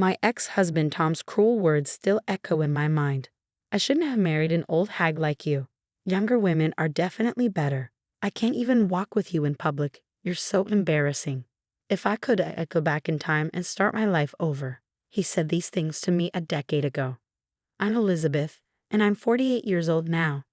My ex-husband Tom's cruel words still echo in my mind. I shouldn't have married an old hag like you. Younger women are definitely better. I can't even walk with you in public. You're so embarrassing. If I could, I'd go back in time and start my life over. He said these things to me a decade ago. I'm Elizabeth, and I'm 48 years old now.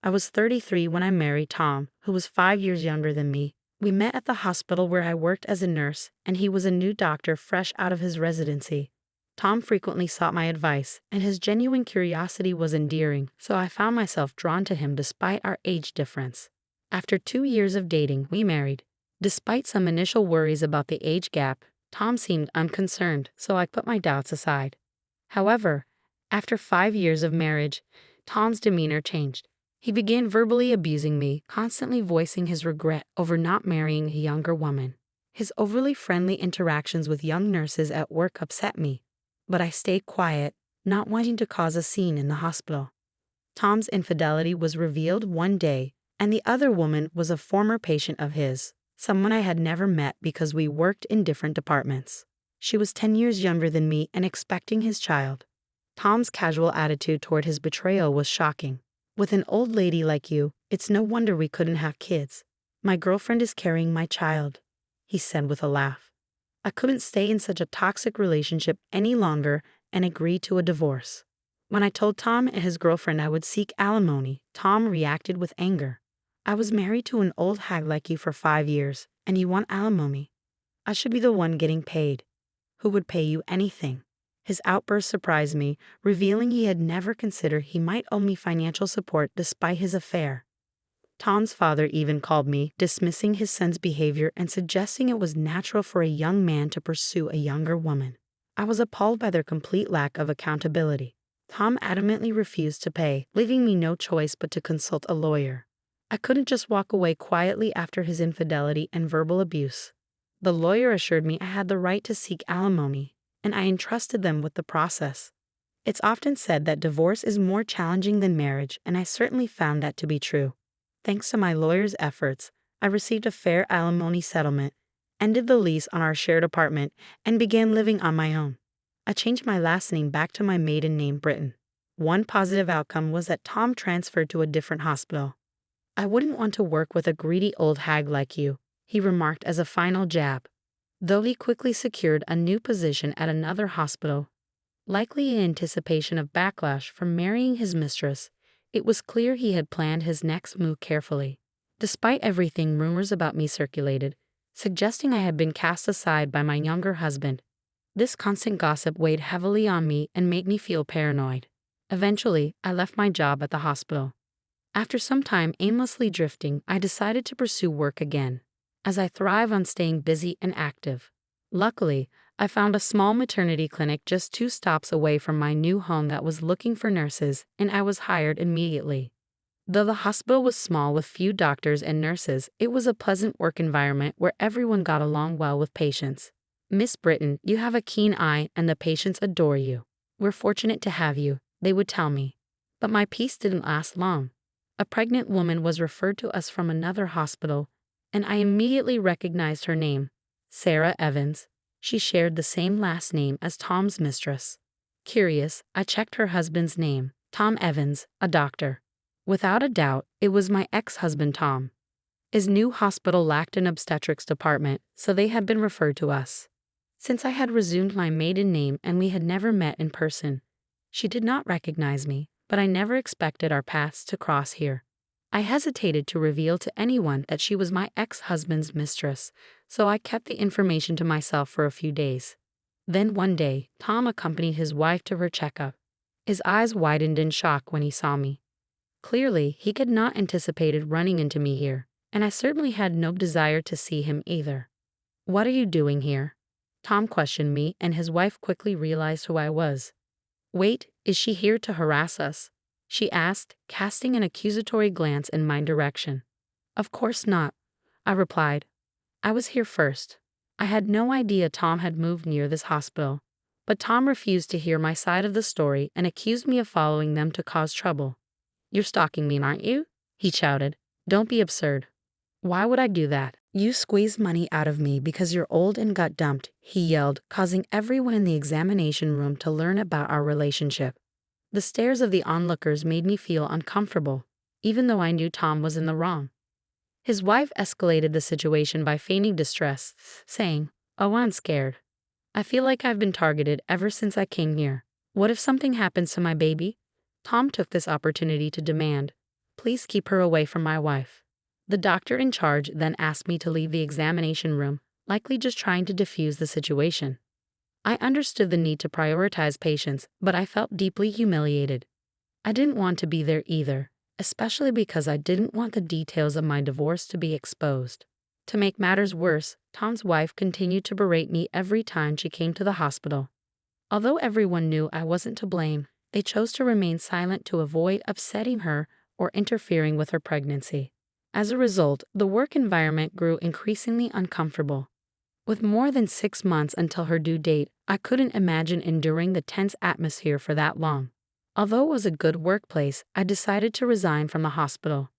I was 33 when I married Tom, who was 5 years younger than me. We met at the hospital where I worked as a nurse, and he was a new doctor fresh out of his residency. Tom frequently sought my advice, and his genuine curiosity was endearing, so I found myself drawn to him despite our age difference. After 2 years of dating, we married. Despite some initial worries about the age gap, Tom seemed unconcerned, so I put my doubts aside. However, after 5 years of marriage, Tom's demeanor changed. He began verbally abusing me, constantly voicing his regret over not marrying a younger woman. His overly friendly interactions with young nurses at work upset me, but I stayed quiet, not wanting to cause a scene in the hospital. Tom's infidelity was revealed one day, and the other woman was a former patient of his, someone I had never met because we worked in different departments. She was 10 years younger than me and expecting his child. Tom's casual attitude toward his betrayal was shocking. With an old lady like you, it's no wonder we couldn't have kids. My girlfriend is carrying my child, he said with a laugh. I couldn't stay in such a toxic relationship any longer and agreed to a divorce. When I told Tom and his girlfriend I would seek alimony, Tom reacted with anger. I was married to an old hag like you for 5 years, and you want alimony. I should be the one getting paid. Who would pay you anything? His outburst surprised me, revealing he had never considered he might owe me financial support despite his affair. Tom's father even called me, dismissing his son's behavior and suggesting it was natural for a young man to pursue a younger woman. I was appalled by their complete lack of accountability. Tom adamantly refused to pay, leaving me no choice but to consult a lawyer. I couldn't just walk away quietly after his infidelity and verbal abuse. The lawyer assured me I had the right to seek alimony, and I entrusted them with the process. It's often said that divorce is more challenging than marriage, and I certainly found that to be true. Thanks to my lawyer's efforts, I received a fair alimony settlement, ended the lease on our shared apartment, and began living on my own. I changed my last name back to my maiden name, Britton. One positive outcome was that Tom transferred to a different hospital. I wouldn't want to work with a greedy old hag like you, he remarked as a final jab. Though he quickly secured a new position at another hospital, likely in anticipation of backlash from marrying his mistress, it was clear he had planned his next move carefully. Despite everything, rumors about me circulated, suggesting I had been cast aside by my younger husband. This constant gossip weighed heavily on me and made me feel paranoid. Eventually, I left my job at the hospital. After some time aimlessly drifting, I decided to pursue work again, as I thrive on staying busy and active. Luckily, I found a small maternity clinic just 2 stops away from my new home that was looking for nurses, and I was hired immediately. Though the hospital was small with few doctors and nurses, it was a pleasant work environment where everyone got along well with patients. Miss Britton, you have a keen eye and the patients adore you. We're fortunate to have you, they would tell me. But my peace didn't last long. A pregnant woman was referred to us from another hospital, and I immediately recognized her name, Sarah Evans. She shared the same last name as Tom's mistress. Curious, I checked her husband's name, Tom Evans, a doctor. Without a doubt, it was my ex-husband Tom. His new hospital lacked an obstetrics department, so they had been referred to us. Since I had resumed my maiden name and we had never met in person, she did not recognize me, but I never expected our paths to cross here. I hesitated to reveal to anyone that she was my ex-husband's mistress, so I kept the information to myself for a few days. Then one day, Tom accompanied his wife to her checkup. His eyes widened in shock when he saw me. Clearly, he had not anticipated running into me here, and I certainly had no desire to see him either. "What are you doing here?" Tom questioned me, and his wife quickly realized who I was. "Wait, is she here to harass us?" she asked, casting an accusatory glance in my direction. "Of course not," I replied. "I was here first. I had no idea Tom had moved near this hospital, but Tom refused to hear my side of the story and accused me of following them to cause trouble. "You're stalking me, aren't you?" he shouted. "Don't be absurd." Why would I do that? You squeezed money out of me because you're old and got dumped, he yelled, causing everyone in the examination room to learn about our relationship. The stares of the onlookers made me feel uncomfortable, even though I knew Tom was in the wrong. His wife escalated the situation by feigning distress, saying, "Oh, I'm scared. I feel like I've been targeted ever since I came here. What if something happens to my baby?" Tom took this opportunity to demand, "Please keep her away from my wife." The doctor in charge then asked me to leave the examination room, likely just trying to defuse the situation. I understood the need to prioritize patients, but I felt deeply humiliated. I didn't want to be there either, especially because I didn't want the details of my divorce to be exposed. To make matters worse, Tom's wife continued to berate me every time she came to the hospital. Although everyone knew I wasn't to blame, they chose to remain silent to avoid upsetting her or interfering with her pregnancy. As a result, the work environment grew increasingly uncomfortable. With more than 6 months until her due date, I couldn't imagine enduring the tense atmosphere for that long. Although it was a good workplace, I decided to resign from the hospital.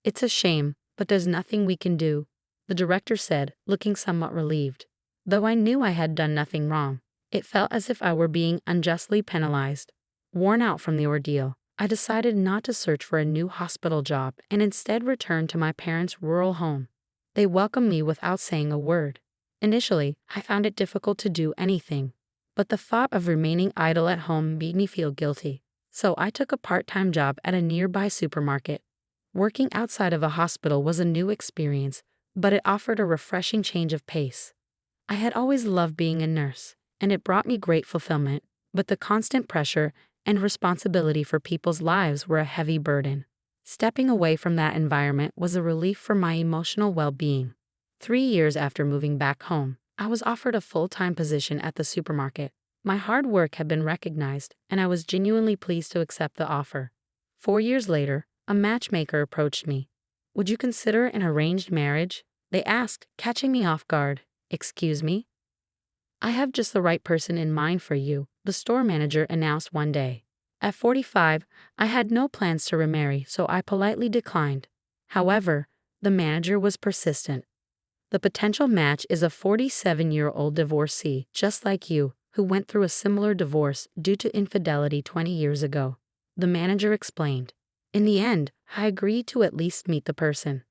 "It's a shame, but there's nothing we can do," the director said, looking somewhat relieved. Though I knew I had done nothing wrong, it felt as if I were being unjustly penalized. Worn out from the ordeal, I decided not to search for a new hospital job and instead returned to my parents' rural home. They welcomed me without saying a word. Initially, I found it difficult to do anything, but the thought of remaining idle at home made me feel guilty. So I took a part-time job at a nearby supermarket. Working outside of a hospital was a new experience, but it offered a refreshing change of pace. I had always loved being a nurse, and it brought me great fulfillment, but the constant pressure and responsibility for people's lives were a heavy burden. Stepping away from that environment was a relief for my emotional well-being. 3 years after moving back home, I was offered a full-time position at the supermarket. My hard work had been recognized, and I was genuinely pleased to accept the offer. 4 years later, a matchmaker approached me. "Would you consider an arranged marriage?" they asked, catching me off guard. "Excuse me?" "I have just the right person in mind for you," the store manager announced one day. At 45, I had no plans to remarry, so I politely declined. However, the manager was persistent. "The potential match is a 47-year-old divorcee, just like you, who went through a similar divorce due to infidelity 20 years ago," the manager explained. In the end, I agreed to at least meet the person.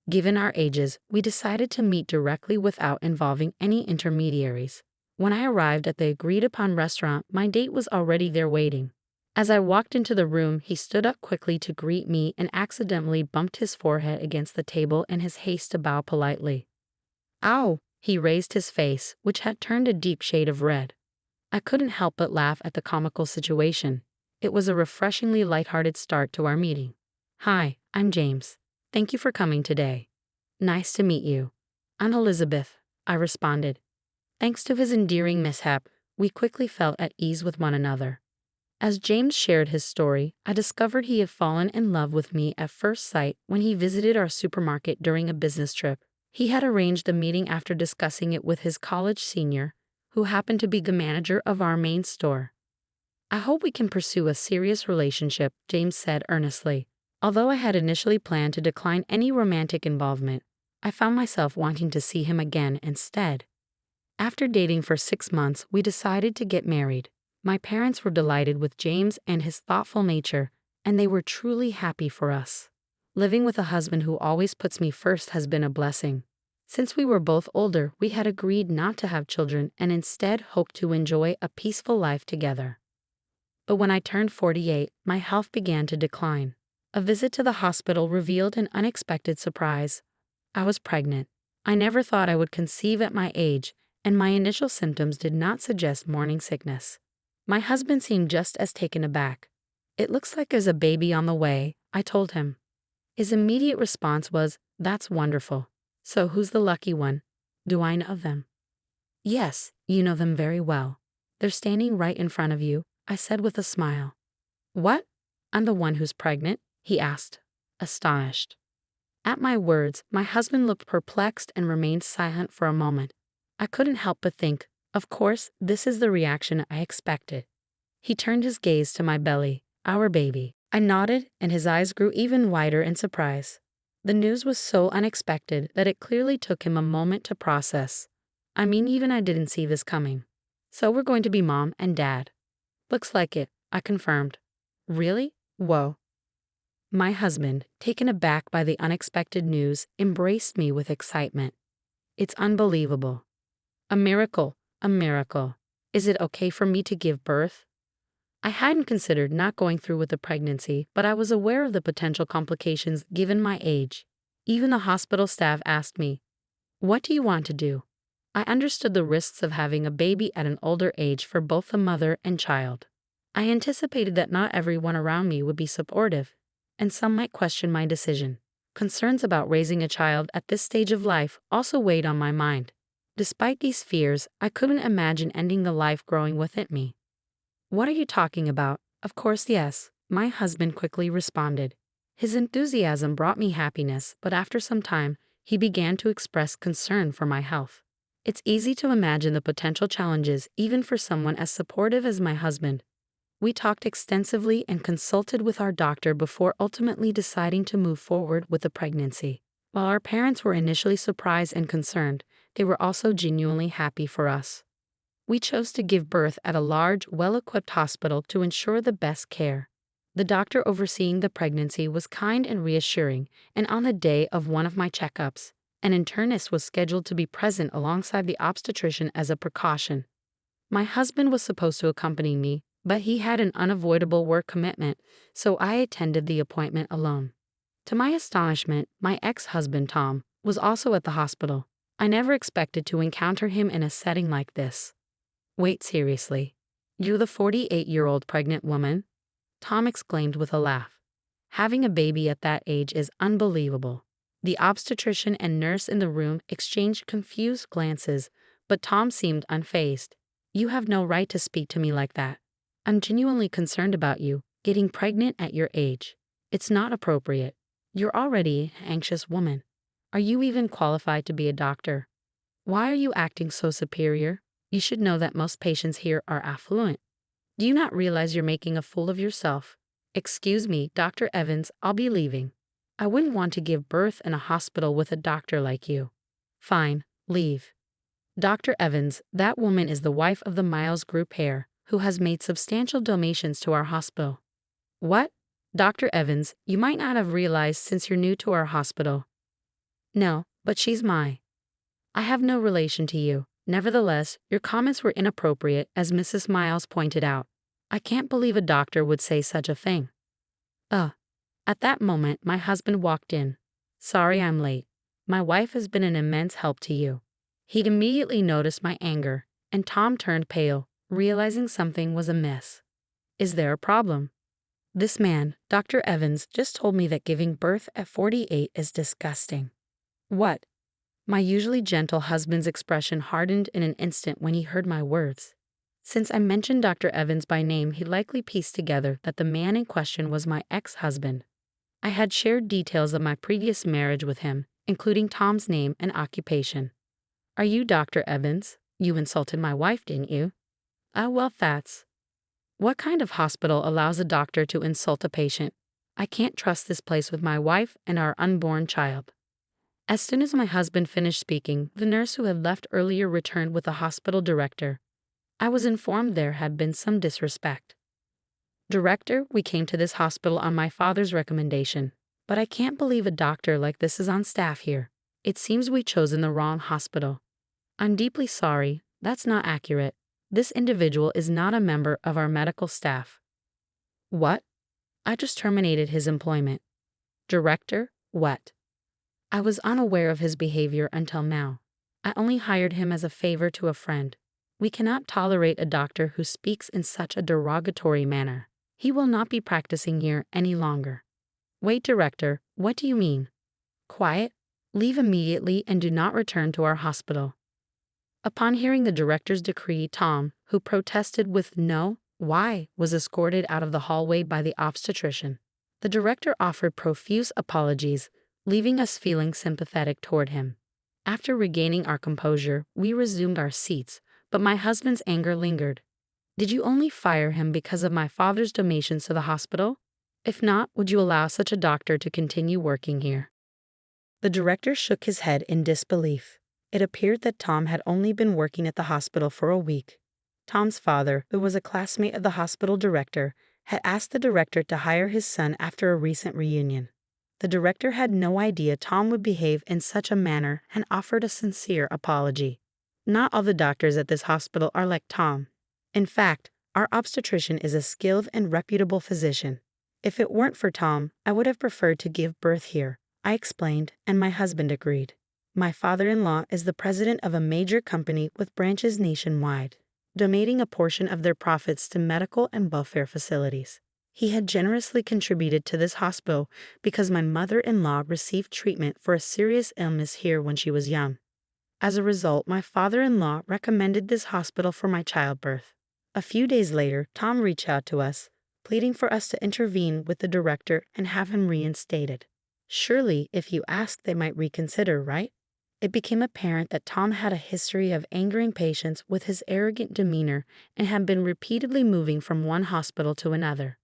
Given our ages, we decided to meet directly without involving any intermediaries. When I arrived at the agreed-upon restaurant, my date was already there waiting. As I walked into the room, he stood up quickly to greet me and accidentally bumped his forehead against the table in his haste to bow politely. "Ow!" He raised his face, which had turned a deep shade of red. I couldn't help but laugh at the comical situation. It was a refreshingly lighthearted start to our meeting. "Hi, I'm James. Thank you for coming today." "Nice to meet you." "I'm Elizabeth," I responded. Thanks to his endearing mishap, we quickly felt at ease with one another. As James shared his story, I discovered he had fallen in love with me at first sight when he visited our supermarket during a business trip. He had arranged the meeting after discussing it with his college senior, who happened to be the manager of our main store. "I hope we can pursue a serious relationship," James said earnestly. Although I had initially planned to decline any romantic involvement, I found myself wanting to see him again instead. After dating for 6 months, we decided to get married. My parents were delighted with James and his thoughtful nature, and they were truly happy for us. Living with a husband who always puts me first has been a blessing. Since we were both older, we had agreed not to have children and instead hoped to enjoy a peaceful life together. But when I turned 48, my health began to decline. A visit to the hospital revealed an unexpected surprise. I was pregnant. I never thought I would conceive at my age, and my initial symptoms did not suggest morning sickness. My husband seemed just as taken aback. "It looks like there's a baby on the way," I told him. His immediate response was, "That's wonderful. So who's the lucky one? Do I know them?" "Yes, you know them very well. They're standing right in front of you," I said with a smile. "What? I'm the one who's pregnant?" he asked, astonished. At my words, my husband looked perplexed and remained silent for a moment. I couldn't help but think, of course, this is the reaction I expected. He turned his gaze to my belly, our baby. I nodded, and his eyes grew even wider in surprise. The news was so unexpected that it clearly took him a moment to process. I mean, even I didn't see this coming. So we're going to be mom and dad. Looks like it, I confirmed. Really? Whoa. My husband, taken aback by the unexpected news, embraced me with excitement. It's unbelievable. A miracle, a miracle. Is it okay for me to give birth? I hadn't considered not going through with the pregnancy, but I was aware of the potential complications given my age. Even the hospital staff asked me, "What do you want to do?" I understood the risks of having a baby at an older age for both the mother and child. I anticipated that not everyone around me would be supportive, and some might question my decision. Concerns about raising a child at this stage of life also weighed on my mind. Despite these fears, I couldn't imagine ending the life growing within me. "What are you talking about?" "Of course, yes," my husband quickly responded. His enthusiasm brought me happiness, but after some time, he began to express concern for my health. It's easy to imagine the potential challenges even for someone as supportive as my husband. We talked extensively and consulted with our doctor before ultimately deciding to move forward with the pregnancy. While our parents were initially surprised and concerned, they were also genuinely happy for us. We chose to give birth at a large, well-equipped hospital to ensure the best care. The doctor overseeing the pregnancy was kind and reassuring, and on the day of one of my checkups, an internist was scheduled to be present alongside the obstetrician as a precaution. My husband was supposed to accompany me, but he had an unavoidable work commitment, so I attended the appointment alone. To my astonishment, my ex-husband Tom was also at the hospital. I never expected to encounter him in a setting like this. "Wait, seriously? You're the 48-year-old pregnant woman?" Tom exclaimed with a laugh. Having a baby at that age is unbelievable. The obstetrician and nurse in the room exchanged confused glances, but Tom seemed unfazed. "You have no right to speak to me like that. I'm genuinely concerned about you, getting pregnant at your age. It's not appropriate. You're already an anxious woman. Are you even qualified to be a doctor? Why are you acting so superior? You should know that most patients here are affluent. Do you not realize you're making a fool of yourself? Excuse me, Dr. Evans, I'll be leaving. I wouldn't want to give birth in a hospital with a doctor like you." "Fine, leave." "Dr. Evans, that woman is the wife of the Miles Group heir, who has made substantial donations to our hospital." "What?" "Dr. Evans, you might not have realized since you're new to our hospital." "No, but she's I have no relation to you. Nevertheless, your comments were inappropriate, as Mrs. Miles pointed out. I can't believe a doctor would say such a thing." At that moment, my husband walked in. "Sorry I'm late. My wife has been an immense help to you." He'd immediately noticed my anger, and Tom turned pale, realizing something was amiss. "Is there a problem?" "This man, Dr. Evans, just told me that giving birth at 48 is disgusting." "What?" My usually gentle husband's expression hardened in an instant when he heard my words. Since I mentioned Dr. Evans by name, he likely pieced together that the man in question was my ex-husband. I had shared details of my previous marriage with him, including Tom's name and occupation. "Are you Dr. Evans? You insulted my wife, didn't you?" Well, that's... What kind of hospital allows a doctor to insult a patient? I can't trust this place with my wife and our unborn child." As soon as my husband finished speaking, the nurse who had left earlier returned with the hospital director. I was informed there had been some disrespect. "Director, we came to this hospital on my father's recommendation, but I can't believe a doctor like this is on staff here. It seems we chosen the wrong hospital." "I'm deeply sorry, that's not accurate. This individual is not a member of our medical staff." "What?" "I just terminated his employment." "Director, what?" "I was unaware of his behavior until now. I only hired him as a favor to a friend. We cannot tolerate a doctor who speaks in such a derogatory manner. He will not be practicing here any longer." "Wait, Director, what do you mean?" "Quiet. Leave immediately and do not return to our hospital." Upon hearing the director's decree, Tom, who protested with "No, why?" was escorted out of the hallway by the obstetrician. The director offered profuse apologies, leaving us feeling sympathetic toward him. After regaining our composure, we resumed our seats, but my husband's anger lingered. "Did you only fire him because of my father's donations to the hospital? If not, would you allow such a doctor to continue working here?" The director shook his head in disbelief. It appeared that Tom had only been working at the hospital for a week. Tom's father, who was a classmate of the hospital director, had asked the director to hire his son after a recent reunion. The director had no idea Tom would behave in such a manner and offered a sincere apology. Not all the doctors at this hospital are like Tom. In fact, our obstetrician is a skilled and reputable physician. If it weren't for Tom, I would have preferred to give birth here, I explained, and my husband agreed. My father-in-law is the president of a major company with branches nationwide, donating a portion of their profits to medical and welfare facilities. He had generously contributed to this hospital because my mother-in-law received treatment for a serious illness here when she was young. As a result, my father-in-law recommended this hospital for my childbirth. A few days later, Tom reached out to us, pleading for us to intervene with the director and have him reinstated. Surely, if you ask, they might reconsider, right? It became apparent that Tom had a history of angering patients with his arrogant demeanor and had been repeatedly moving from one hospital to another.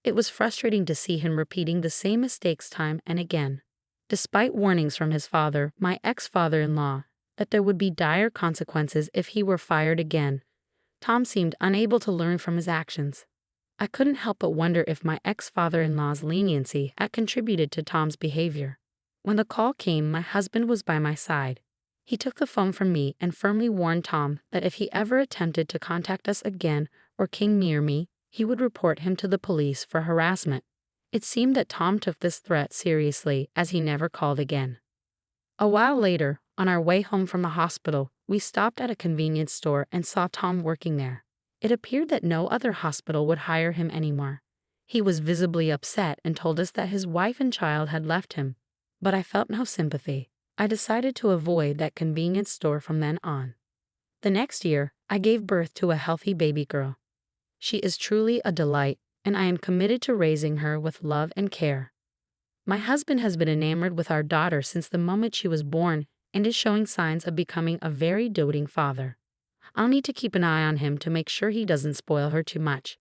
It was frustrating to see him repeating the same mistakes time and again. Despite warnings from his father, my ex-father-in-law, that there would be dire consequences if he were fired again, Tom seemed unable to learn from his actions. I couldn't help but wonder if my ex-father-in-law's leniency had contributed to Tom's behavior. When the call came, my husband was by my side. He took the phone from me and firmly warned Tom that if he ever attempted to contact us again or came near me, he would report him to the police for harassment. It seemed that Tom took this threat seriously, as he never called again. A while later, on our way home from the hospital, we stopped at a convenience store and saw Tom working there. It appeared that no other hospital would hire him anymore. He was visibly upset and told us that his wife and child had left him. But I felt no sympathy. I decided to avoid that convenience store from then on. The next year, I gave birth to a healthy baby girl. She is truly a delight, and I am committed to raising her with love and care. My husband has been enamored with our daughter since the moment she was born and is showing signs of becoming a very doting father. I'll need to keep an eye on him to make sure he doesn't spoil her too much.